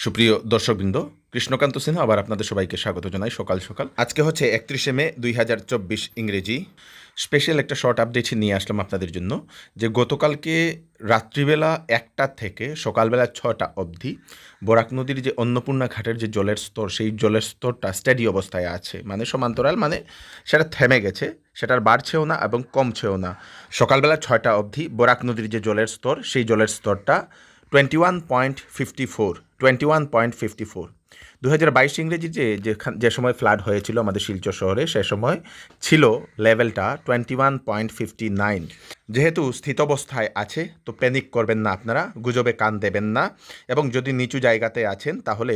সুপ্রিয় দর্শকবৃন্দ, কৃষ্ণকান্ত সিনহা আবার আপনাদের সবাইকে স্বাগত জানাই সকাল সকাল। আজকে হচ্ছে 31শে মে 2024 ইংরেজি। স্পেশাল একটা শর্ট আপডেট নিয়ে আসলাম আপনাদের জন্য যে গতকালকে রাত্রিবেলা 1টা থেকে সকালবেলা 6টা অবধি বরাক নদীর যে অন্নপূর্ণা ঘাটের যে জলের স্তর, সেই জলের স্তরটা স্টেডি অবস্থায় আছে, মানে সমান্তরাল, মানে সেটা থেমে গেছে, সেটার বাড়ছেও না এবং কমছেও না। সকালবেলা 6টা অবধি বরাক নদীর যে জলের স্তর, সেই জলের স্তরটা 21.54 2022 ইংরেজি যে সময় ফ্লাড হয়েছিল আমাদের শিলচর শহরে, সে সময় ছিল লেভেলটা 21.59। যেহেতু স্থিতাবস্থায় আছে তো প্যানিক করবেন না, আপনারা গুজবে কান দেবেন না, এবং যদি নিচু জায়গাতে আছেন তাহলে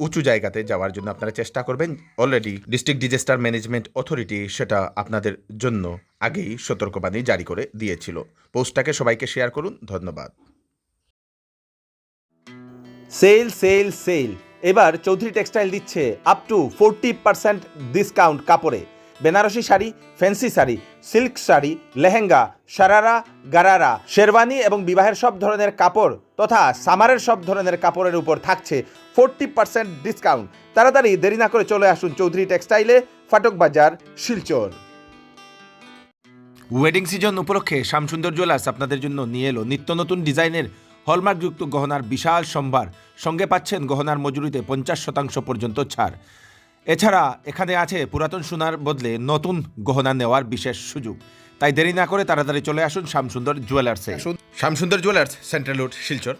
উঁচু জায়গাতে যাওয়ার জন্য আপনারা চেষ্টা করবেন। Already district disaster management authority সেটা আপনাদের জন্য আগেই সতর্কবাণী জারি করে দিয়েছিল। পোস্টটাকে সবাইকে শেয়ার করুন, ধন্যবাদ। সেল সেল সেল এবার চৌধুরী টেক্সটাইল দিচ্ছে আপ টু 40% ডিসকাউন্ট কাপড়ে। বেনারসি শাড়ি, ফ্যান্সি শাড়ি, সিল্ক শাড়ি, লেহেঙ্গা, শারারা, গারারা, শেরওয়ানি এবং বিবাহের সব ধরনের কাপড় তথা সামারের সব ধরনের কাপড়ের উপর থাকছে 40% ডিসকাউন্ট। তাড়াতাড়ি দেরি না করে চলে আসুন চৌধুরী টেক্সটাইলে, ফাটক বাজার, শিলচর। ওয়েডিং সিজন উপলক্ষে শ্যামসুন্দর জুয়েলার্স আপনাদের জন্য নিয়ে এলো নিত্য নতুন ডিজাইনের হলমার্কযুক্ত গহনার বিশাল সম্ভার। সঙ্গে পাচ্ছেন গহনার মজুরিতে 50% পর্যন্ত ছাড়। এছাড়া এখানে আছে পুরাতন সোনার বদলে নতুন গহনা নেওয়ার বিশেষ সুযোগ। তাই দেরি না করে তাড়াতাড়ি চলে আসুন শ্যামসুন্দর জুয়েলার্সে। Shyamsundar jewellers, central road, Silchar.